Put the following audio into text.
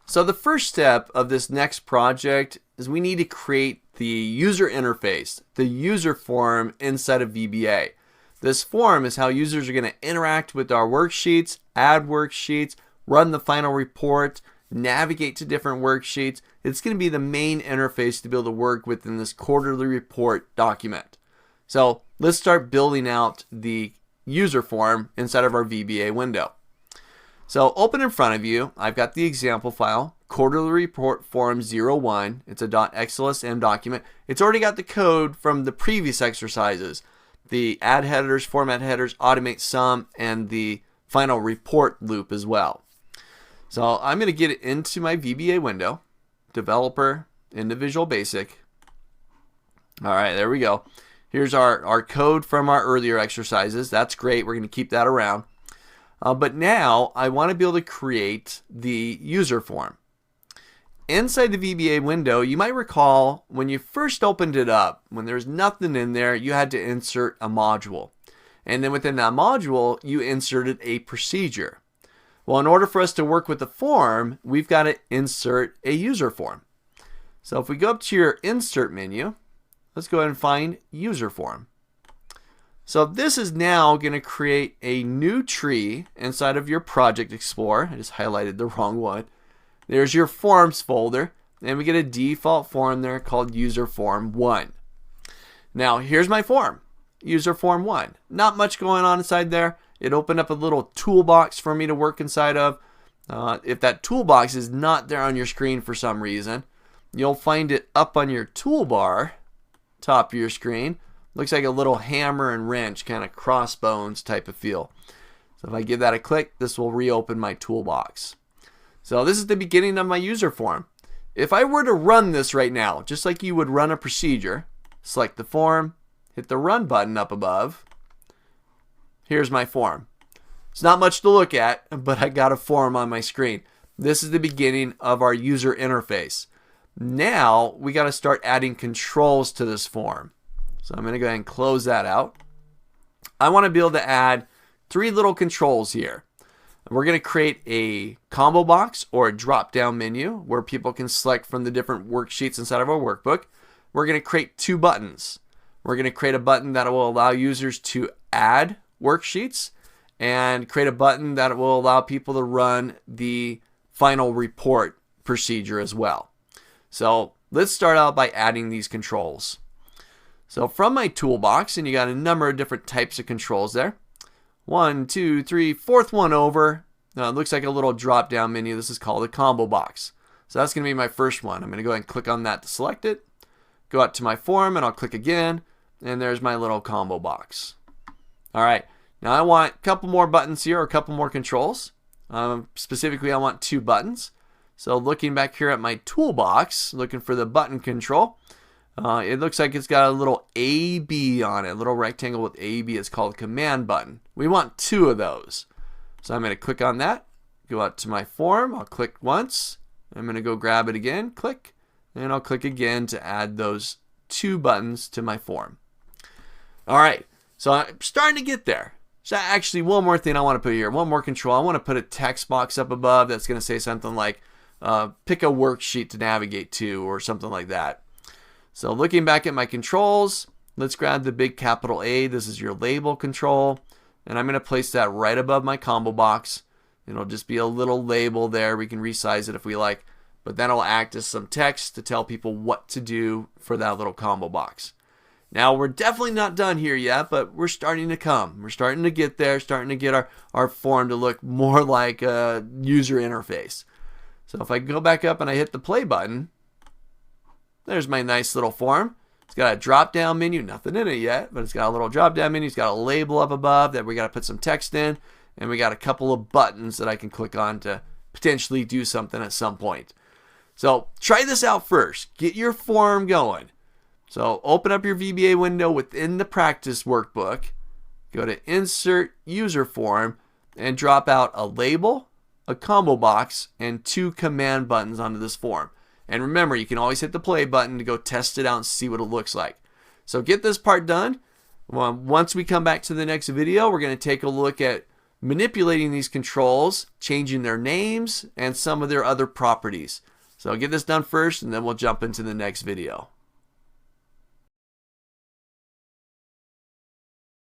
So the first step of this next project is we need to create the user interface, the user form inside of VBA. This form is how users are going to interact with our worksheets, add worksheets, run the final report, navigate to different worksheets. It's going to be the main interface to be able to work within this quarterly report document. So let's start building out the user form inside of our VBA window. So open in front of you, I've got the example file, quarterly report form 01. It's a .xlsm document. It's already got the code from the previous exercises. The add headers, format headers, automate sum, and the final report loop as well. So I'm going to get it into my VBA window, developer, into Visual Basic. All right, there we go. Here's our code from our earlier exercises. That's great. We're going to keep that around. But now I want to be able to create the user form. Inside the VBA window, you might recall when you first opened it up, when there's nothing in there, you had to insert a module. And then within that module, you inserted a procedure. Well, in order for us to work with the form, we've got to insert a user form. So if we go up to your Insert menu, let's go ahead and find User Form. So this is now going to create a new tree inside of your Project Explorer. I just highlighted the wrong one. There's your Forms folder, and we get a default form there called User Form 1. Now here's my form, User Form 1. Not much going on inside there. It opened up a little toolbox for me to work inside of. If that toolbox is not there on your screen for some reason, you'll find it up on your toolbar, top of your screen. Looks like a little hammer and wrench, kind of crossbones type of feel. So if I give that a click, this will reopen my toolbox. So this is the beginning of my user form. If I were to run this right now, just like you would run a procedure, select the form, hit the run button up above. Here's my form. It's not much to look at, but I got a form on my screen. This is the beginning of our user interface. Now we got to start adding controls to this form. So I'm going to go ahead and close that out. I want to be able to add 3 little controls here. We're going to create a combo box or a drop-down menu where people can select from the different worksheets inside of our workbook. We're going to create 2 buttons. We're going to create a button that will allow users to add worksheets and create a button that will allow people to run the final report procedure as well. So let's start out by adding these controls. So from my toolbox, and you got a number of different types of controls there. 1, 2, 3, fourth one over. Now it looks like a little drop down menu. This is called a combo box. So that's going to be my first one. I'm going to go ahead and click on that to select it. Go out to my form and I'll click again. And there's my little combo box. All right. Now I want a couple more buttons here, or a couple more controls. Specifically, I want 2 buttons. So looking back here at my toolbox, looking for the button control. It looks like it's got a little AB on it, a little rectangle with AB. It's called command button. We want 2 of those. So I'm going to click on that, go out to my form, I'll click once, I'm going to go grab it again, click, and I'll click again to add those 2 buttons to my form. All right, so I'm starting to get there. So actually one more thing I want to put here, one more control. I want to put a text box up above that's going to say something like pick a worksheet to navigate to, or something like that. So looking back at my controls, let's grab the big capital A. This is your label control. And I'm going to place that right above my combo box. It'll just be a little label there. We can resize it if we like. But then it'll act as some text to tell people what to do for that little combo box. Now we're definitely not done here yet, but we're starting to come. We're starting to get there, starting to get our form to look more like a user interface. So if I go back up and I hit the play button, there's my nice little form. It's got a drop-down menu, nothing in it yet, but it's got a little drop-down menu. It's got a label up above that we got to put some text in, and we got a couple of buttons that I can click on to potentially do something at some point. So try this out first. Get your form going. So open up your VBA window within the practice workbook. Go to Insert User Form and drop out a label, a combo box, and 2 command buttons onto this form. And remember, you can always hit the play button to go test it out and see what it looks like. So get this part done. Once we come back to the next video, we're going to take a look at manipulating these controls, changing their names, and some of their other properties. So I'll get this done first and then we'll jump into the next video.